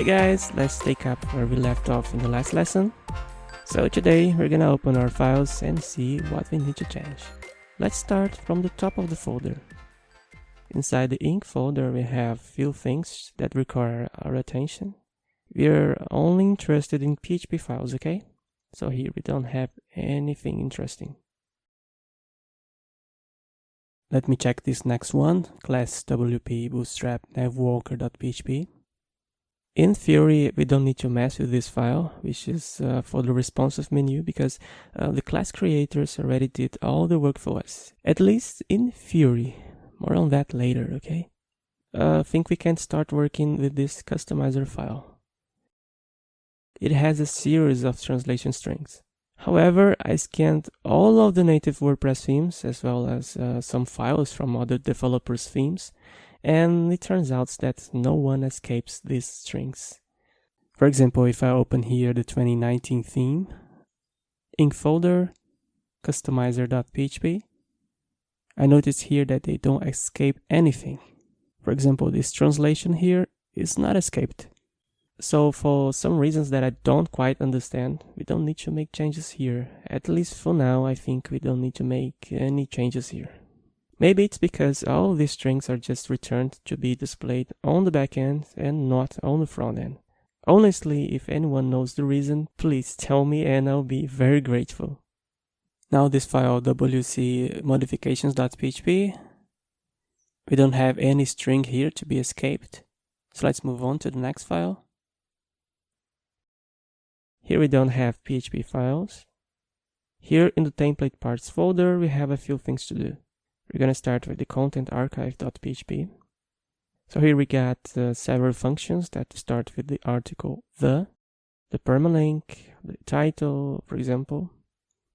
Hey guys, let's take up where we left off in the last lesson. So today we're gonna open our files and see what we need to change. Let's start from the top of the folder. Inside the ink folder we have few things that require our attention. We're only interested in PHP files, okay? So here we don't have anything interesting. Let me check this next one, class WP bootstrap navwalker.php. In theory, we don't need to mess with this file, which is for the responsive menu, because the class creators already did all the work for us. At least in theory. More on that later, okay? I think we can start working with this customizer file. It has a series of translation strings. However, I scanned all of the native WordPress themes, as well as some files from other developers' themes, and it turns out that no one escapes these strings. For example, if I open here the 2019 theme, ink folder, customizer.php, I notice here that they don't escape anything. For example, this translation here is not escaped. So for some reasons that I don't quite understand, we don't need to make changes here. At least for now, I think we don't need to make any changes here. Maybe it's because all these strings are just returned to be displayed on the backend and not on the front end. Honestly, if anyone knows the reason, please tell me and I'll be very grateful. Now this file wc modifications.php, we don't have any string here to be escaped. So let's move on to the next file. Here we don't have PHP files. Here in the template parts folder, we have a few things to do. We're going to start with the content archive.php. So here we got several functions that start with the article the permalink, the title, for example.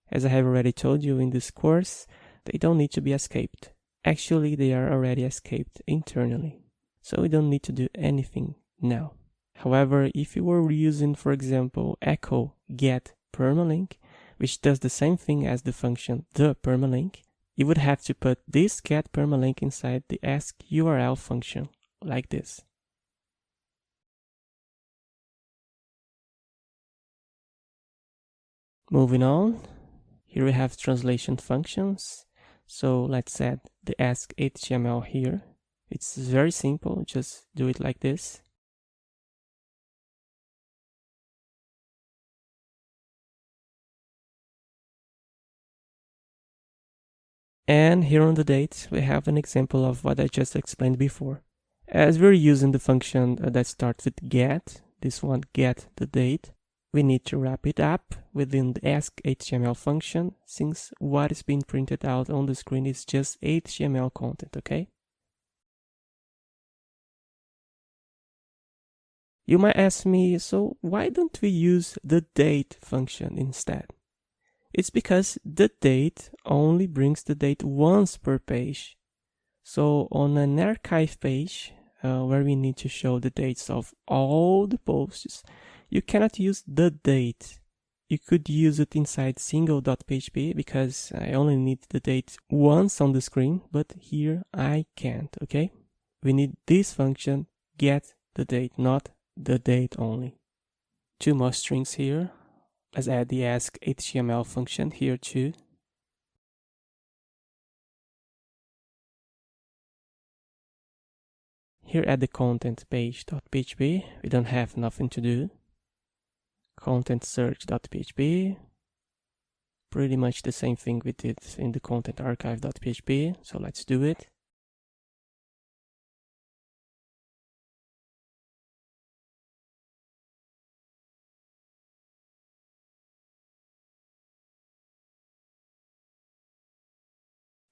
As I have already told you in this course, they don't need to be escaped. Actually, they are already escaped internally. So we don't need to do anything now. However, if you were using, for example, echo get permalink, which does the same thing as the function the permalink, you would have to put this get permalink inside the ask URL function, like this. Moving on, here we have translation functions. So let's add the ask HTML here. It's very simple, just do it like this. And here on the date, we have an example of what I just explained before. As we're using the function that starts with get, this one get the date, we need to wrap it up within the ask HTML function, since what is being printed out on the screen is just HTML content, okay? You might ask me, so why don't we use the date function instead? It's because the date only brings the date once per page. So on an archive page, where we need to show the dates of all the posts, you cannot use the date. You could use it inside single.php because I only need the date once on the screen, but here I can't, okay? We need this function, get the date, not the date only. Two more strings here. Let's add the ask HTML function here too. Here at the content page.php, we don't have nothing to do. Content search.php, pretty much the same thing we did in the content archive.php, so let's do it.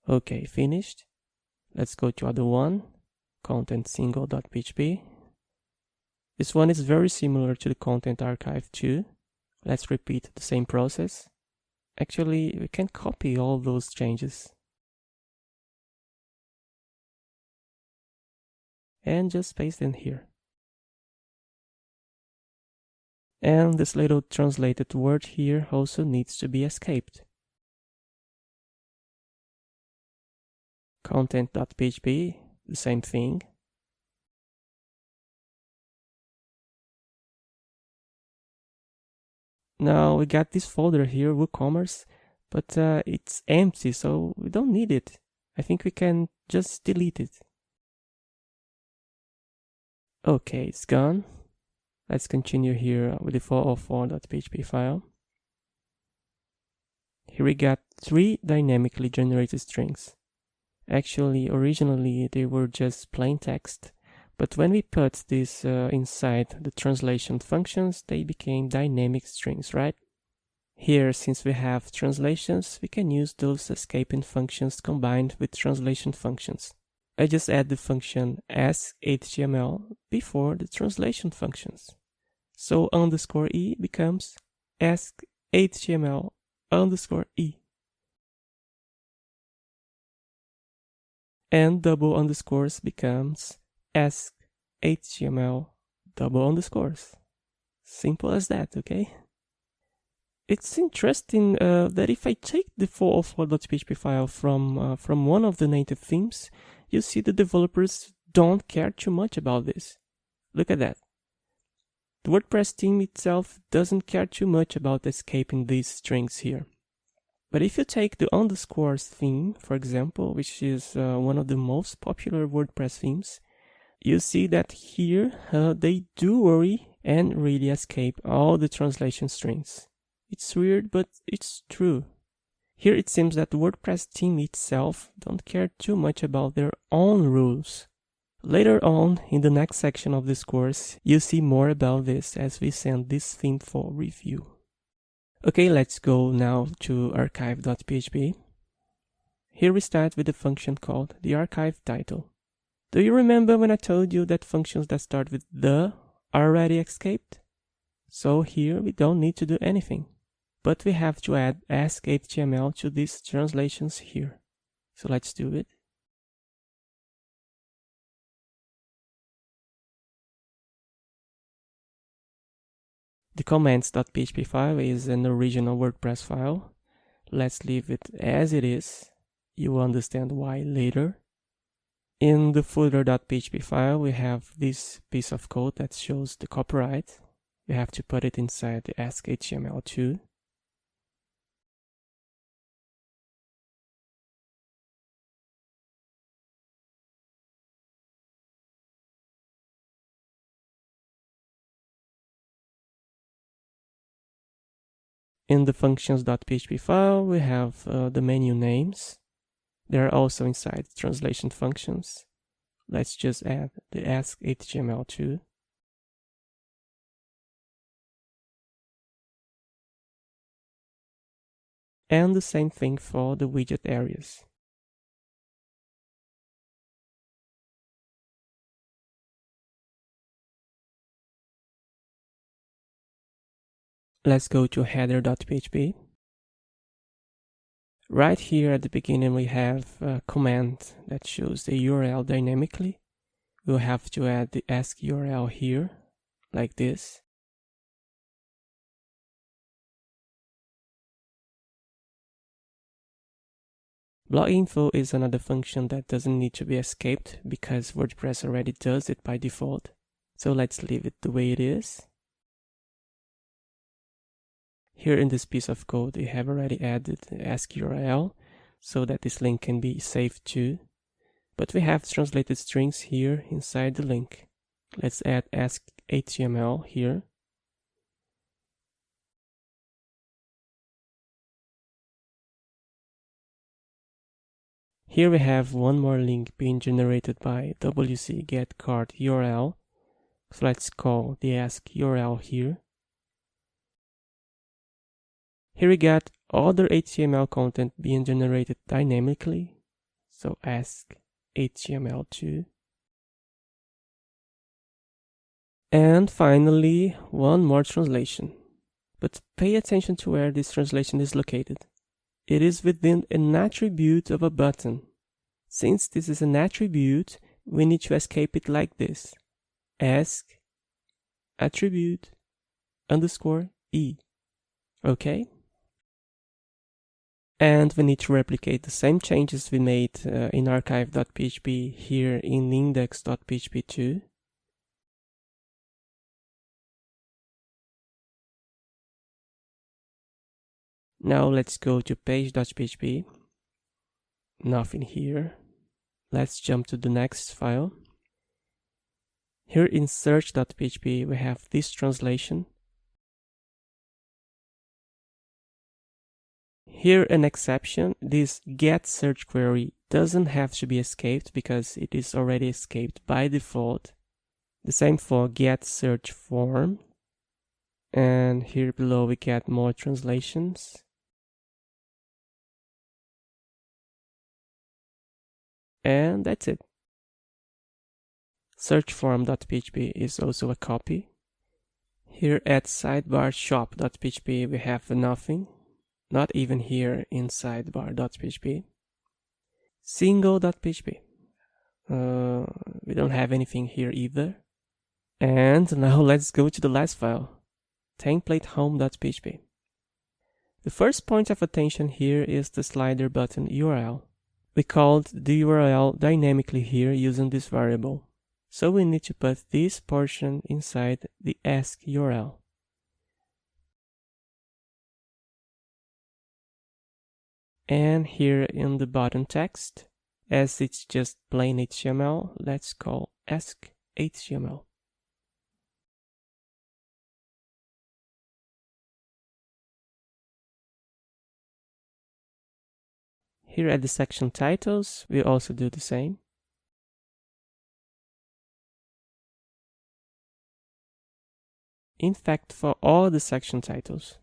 Okay, finished. Let's go to other one, content single.php. This one is very similar to the content archive too. Let's repeat the same process. Actually, we can copy all those changes and just paste in here. And this little translated word here also needs to be escaped. Content.php, the same thing. Now we got this folder here, WooCommerce, but it's empty, so we don't need it. I think we can just delete it. Okay, it's gone. Let's continue here with the 404.php file. Here we got 3 dynamically generated strings. Actually, originally they were just plain text, but when we put this inside the translation functions, they became dynamic strings, right? Here, since we have translations, we can use those escaping functions combined with translation functions. I just add the function ask.html before the translation functions. So _e becomes ask.html_e. And double underscores becomes ask.html double underscores. Simple as that, okay? It's interesting that if I take the 404.php file from one of the native themes, you see the developers don't care too much about this. Look at that. The WordPress theme itself doesn't care too much about escaping these strings here. But if you take the underscores theme, for example, which is one of the most popular WordPress themes, you see that here they do worry and really escape all the translation strings. It's weird, but it's true. Here it seems that the WordPress theme itself don't care too much about their own rules. Later on, in the next section of this course, you'll see more about this as we send this theme for review. Okay, let's go now to archive.php. Here we start with a function called the archive title. Do you remember when I told you that functions that start with the are already escaped? So here we don't need to do anything, but we have to add ask.html to these translations here. So let's do it. The comments.php file is an original WordPress file. Let's leave it as it is. You will understand why later. In the footer.php file, we have this piece of code that shows the copyright. We have to put it inside the ask.html too. In the functions.php file, we have the menu names. They are also inside translation functions. Let's just add the ask.html too. And the same thing for the widget areas. Let's go to header.php. Right here at the beginning, we have a command that shows the URL dynamically. We'll have to add the ask URL here, like this. Blog info is another function that doesn't need to be escaped because WordPress already does it by default. So let's leave it the way it is. Here in this piece of code, we have already added the ask URL so that this link can be saved too. But we have translated strings here inside the link. Let's add ask.html here. Here we have one more link being generated by wc get card URL. So let's call the ask URL here. Here we got other HTML content being generated dynamically. So ask HTML too. And finally, one more translation. But pay attention to where this translation is located. It is within an attribute of a button. Since this is an attribute, we need to escape it like this. Ask attribute _e. Okay? And we need to replicate the same changes we made in archive.php here in index.php too. Now let's go to page.php. Nothing here. Let's jump to the next file. Here in search.php we have this translation. Here an exception, this get search query doesn't have to be escaped because it is already escaped by default. The same for get search form. And here below we get more translations. And that's it. Searchform.php is also a copy. Here at sidebar shop.php we have nothing. Not even here in sidebar.php. Single.php. We don't have anything here either. And now let's go to the last file. Template_home.php. The first point of attention here is the slider button URL. We called the URL dynamically here using this variable. So we need to put this portion inside the ask URL. And here in the bottom text, as it's just plain HTML, let's call ask HTML. Here at the section titles, we also do the same. In fact, for all the section titles.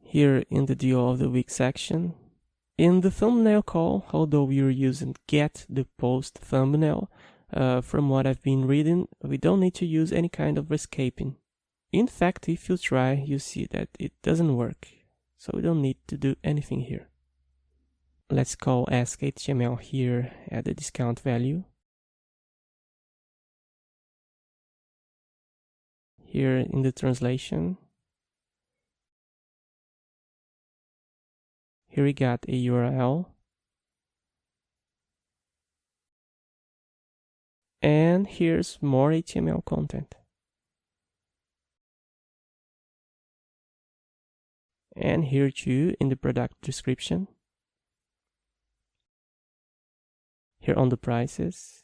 Here in the deal of the week section, in the thumbnail call, although we are using get the post thumbnail, from what I've been reading, we don't need to use any kind of escaping. In fact, if you try, you see that it doesn't work. So we don't need to do anything here. Let's call ask HTML here at the discount value. Here in the translation, here we got a URL. And here's more HTML content. And here too in the product description. Here on the prices.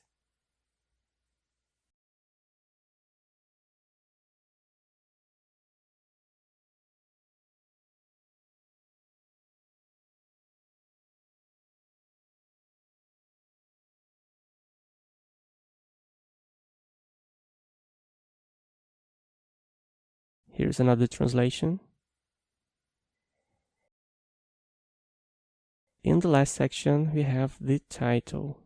Here's another translation. In the last section, we have the title.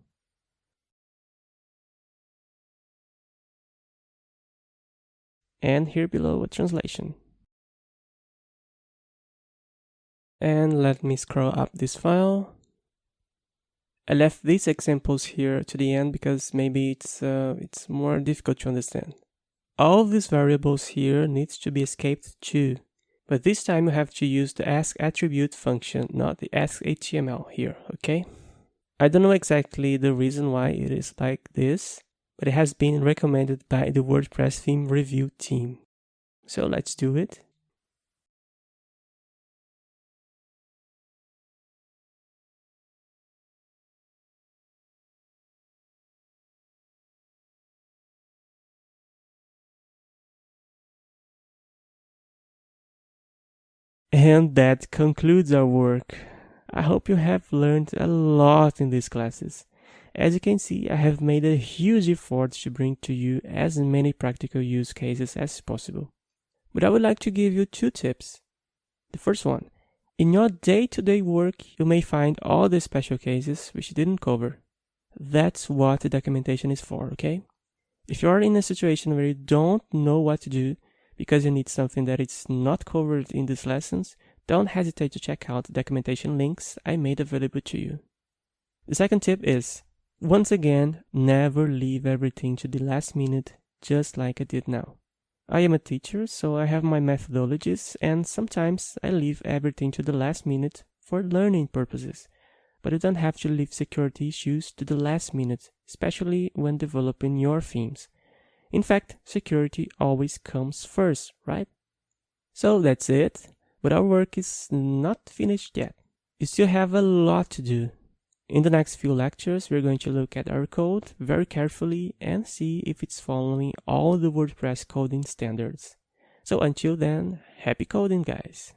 And here below a translation. And let me scroll up this file. I left these examples here to the end because maybe it's more difficult to understand. All of these variables here needs to be escaped too. But this time you have to use the ask attribute function, not the ask HTML here, okay? I don't know exactly the reason why it is like this, but it has been recommended by the WordPress theme review team. So let's do it. And that concludes our work. I hope you have learned a lot in these classes. As you can see, I have made a huge effort to bring to you as many practical use cases as possible. But I would like to give you 2 tips. The first one, in your day-to-day work, you may find all the special cases which you didn't cover. That's what the documentation is for, okay? If you are in a situation where you don't know what to do, because you need something that is not covered in these lessons, don't hesitate to check out the documentation links I made available to you. The second tip is, once again, never leave everything to the last minute, just like I did now. I am a teacher, so I have my methodologies, and sometimes I leave everything to the last minute for learning purposes. but you don't have to leave security issues to the last minute, especially when developing your themes. In fact, security always comes first, right? So that's it, but our work is not finished yet. You still have a lot to do. In the next few lectures, we're going to look at our code very carefully and see if it's following all the WordPress coding standards. So until then, happy coding, guys!